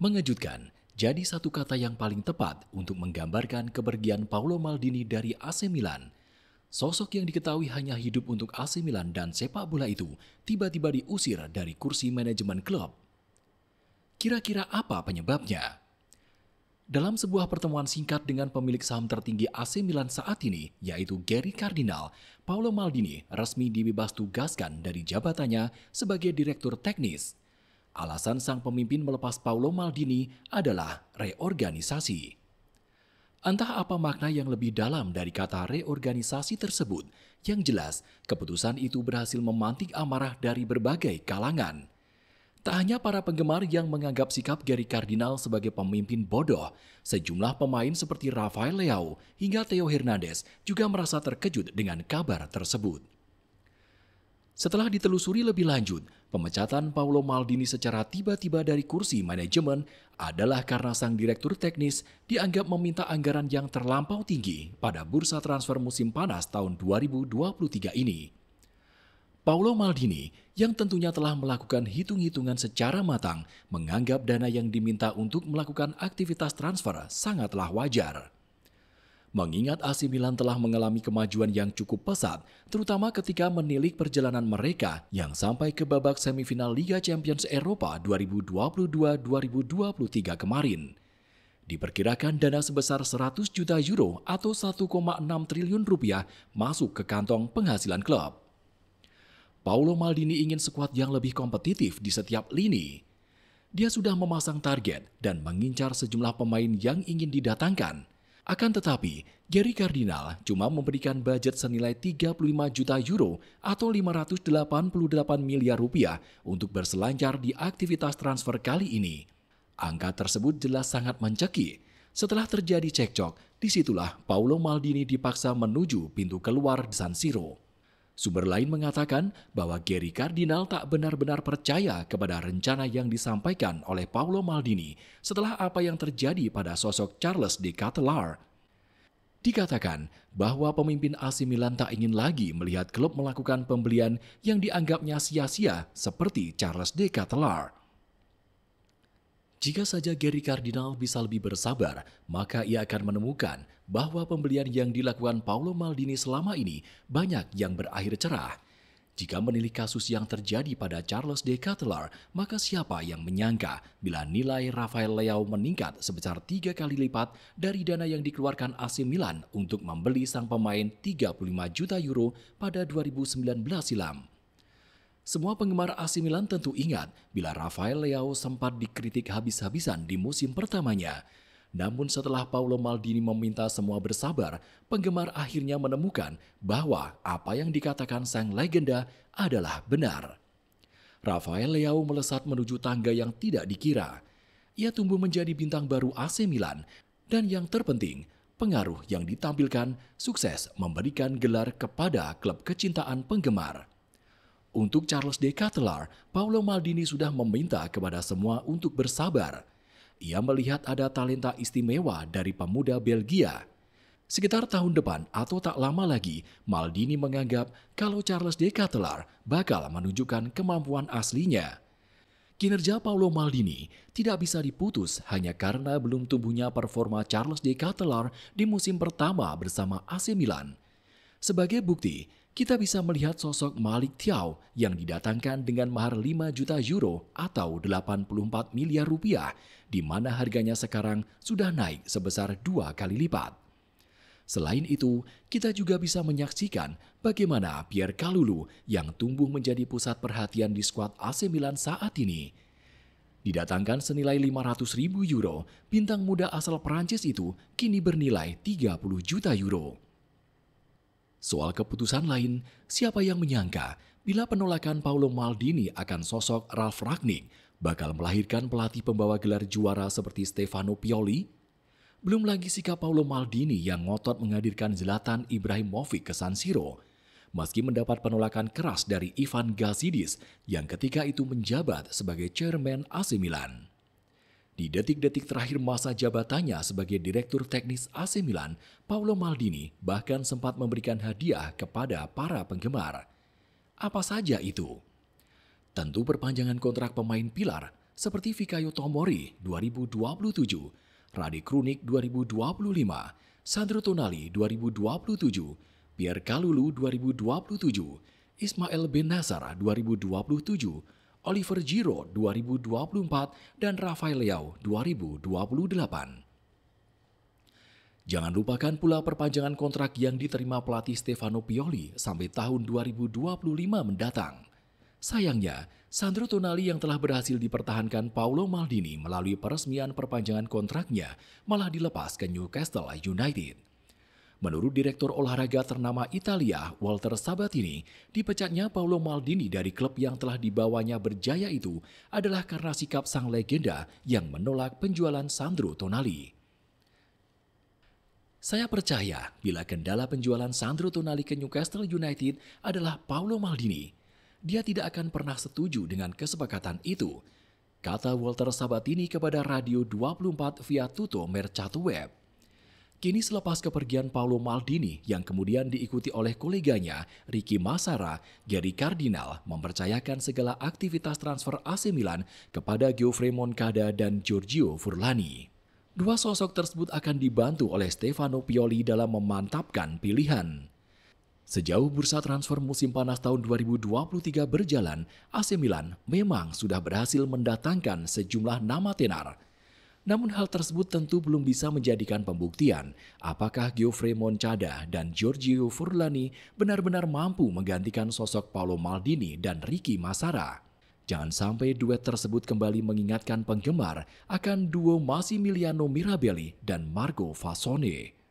Mengejutkan, jadi satu kata yang paling tepat untuk menggambarkan kepergian Paolo Maldini dari AC Milan. Sosok yang diketahui hanya hidup untuk AC Milan dan sepak bola itu tiba-tiba diusir dari kursi manajemen klub. Kira-kira apa penyebabnya? Dalam sebuah pertemuan singkat dengan pemilik saham tertinggi AC Milan saat ini, yaitu Gary Cardinal, Paolo Maldini resmi dibebas tugaskan dari jabatannya sebagai direktur teknis. Alasan sang pemimpin melepas Paolo Maldini adalah reorganisasi. Entah apa makna yang lebih dalam dari kata reorganisasi tersebut, yang jelas keputusan itu berhasil memantik amarah dari berbagai kalangan. Tak hanya para penggemar yang menganggap sikap Gary Cardinal sebagai pemimpin bodoh, sejumlah pemain seperti Rafael Leao hingga Theo Hernandez juga merasa terkejut dengan kabar tersebut. Setelah ditelusuri lebih lanjut, pemecatan Paolo Maldini secara tiba-tiba dari kursi manajemen adalah karena sang direktur teknis dianggap meminta anggaran yang terlampau tinggi pada bursa transfer musim panas tahun 2023 ini. Paolo Maldini, yang tentunya telah melakukan hitung-hitungan secara matang, menganggap dana yang diminta untuk melakukan aktivitas transfer sangatlah wajar. Mengingat AC Milan telah mengalami kemajuan yang cukup pesat, terutama ketika menilik perjalanan mereka yang sampai ke babak semifinal Liga Champions Eropa 2022-2023 kemarin. Diperkirakan dana sebesar 100 juta euro atau 1,6 triliun rupiah masuk ke kantong penghasilan klub. Paolo Maldini ingin skuad yang lebih kompetitif di setiap lini. Dia sudah memasang target dan mengincar sejumlah pemain yang ingin didatangkan. Akan tetapi, Gary Cardinal cuma memberikan budget senilai 35 juta euro atau 588 miliar rupiah untuk berselancar di aktivitas transfer kali ini. Angka tersebut jelas sangat mencekik. Setelah terjadi cekcok, disitulah Paolo Maldini dipaksa menuju pintu keluar San Siro. Sumber lain mengatakan bahwa Gary Cardinal tak benar-benar percaya kepada rencana yang disampaikan oleh Paolo Maldini setelah apa yang terjadi pada sosok Charles De Ketelaere. Dikatakan bahwa pemimpin AC Milan tak ingin lagi melihat klub melakukan pembelian yang dianggapnya sia-sia seperti Charles De Ketelaere. Jika saja Gary Cardinal bisa lebih bersabar, maka ia akan menemukan bahwa pembelian yang dilakukan Paolo Maldini selama ini banyak yang berakhir cerah. Jika menilik kasus yang terjadi pada Charles De Ketelaere, maka siapa yang menyangka bila nilai Rafael Leao meningkat sebesar 3 kali lipat dari dana yang dikeluarkan AC Milan untuk membeli sang pemain 35 juta euro pada 2019 silam. Semua penggemar AC Milan tentu ingat bila Rafael Leao sempat dikritik habis-habisan di musim pertamanya. Namun setelah Paolo Maldini meminta semua bersabar, penggemar akhirnya menemukan bahwa apa yang dikatakan sang legenda adalah benar. Rafael Leao melesat menuju tangga yang tidak dikira. Ia tumbuh menjadi bintang baru AC Milan dan yang terpenting, pengaruh yang ditampilkan sukses memberikan gelar kepada klub kecintaan penggemar. Untuk Charles De Ketelaere, Paolo Maldini sudah meminta kepada semua untuk bersabar. Ia melihat ada talenta istimewa dari pemuda Belgia. Sekitar tahun depan atau tak lama lagi, Maldini menganggap kalau Charles De Ketelaere bakal menunjukkan kemampuan aslinya. Kinerja Paolo Maldini tidak bisa diputus hanya karena belum tumbuhnya performa Charles De Ketelaere di musim pertama bersama AC Milan. Sebagai bukti, kita bisa melihat sosok Malick Thiaw yang didatangkan dengan mahar 5 juta euro atau 84 miliar rupiah, di mana harganya sekarang sudah naik sebesar 2 kali lipat. Selain itu, kita juga bisa menyaksikan bagaimana Pierre Kalulu yang tumbuh menjadi pusat perhatian di skuad AC Milan saat ini. Didatangkan senilai 500.000 euro, bintang muda asal Prancis itu kini bernilai 30 juta euro. Soal keputusan lain, siapa yang menyangka bila penolakan Paolo Maldini akan sosok Ralf Rangnick bakal melahirkan pelatih pembawa gelar juara seperti Stefano Pioli? Belum lagi sikap Paolo Maldini yang ngotot menghadirkan Zlatan Ibrahimovic ke San Siro. Meski mendapat penolakan keras dari Ivan Gazidis yang ketika itu menjabat sebagai chairman AC Milan. Di detik-detik terakhir masa jabatannya sebagai direktur teknis AC Milan, Paolo Maldini bahkan sempat memberikan hadiah kepada para penggemar. Apa saja itu? Tentu perpanjangan kontrak pemain pilar, seperti Fikayo Tomori 2027, Rade Krunic 2025, Sandro Tonali 2027, Pierre Kalulu 2027, Ismail Bennacer 2027, Oliver Giroud 2024, dan Rafael Leao 2028. Jangan lupakan pula perpanjangan kontrak yang diterima pelatih Stefano Pioli sampai tahun 2025 mendatang. Sayangnya, Sandro Tonali yang telah berhasil dipertahankan Paolo Maldini melalui peresmian perpanjangan kontraknya malah dilepas ke Newcastle United. Menurut Direktur Olahraga ternama Italia, Walter Sabatini, dipecatnya Paolo Maldini dari klub yang telah dibawanya berjaya itu adalah karena sikap sang legenda yang menolak penjualan Sandro Tonali. Saya percaya bila kendala penjualan Sandro Tonali ke Newcastle United adalah Paolo Maldini, dia tidak akan pernah setuju dengan kesepakatan itu, kata Walter Sabatini kepada Radio 24 via Tutto Mercato Web. Kini selepas kepergian Paolo Maldini yang kemudian diikuti oleh koleganya Ricky Massara, Gary Cardinal mempercayakan segala aktivitas transfer AC Milan kepada Geoffrey Moncada dan Giorgio Furlani. Dua sosok tersebut akan dibantu oleh Stefano Pioli dalam memantapkan pilihan. Sejauh bursa transfer musim panas tahun 2023 berjalan, AC Milan memang sudah berhasil mendatangkan sejumlah nama tenar. Namun hal tersebut tentu belum bisa menjadikan pembuktian apakah Geoffrey Moncada dan Giorgio Furlani benar-benar mampu menggantikan sosok Paolo Maldini dan Ricky Massara. Jangan sampai duet tersebut kembali mengingatkan penggemar akan duo Massimiliano Mirabelli dan Marco Fasone.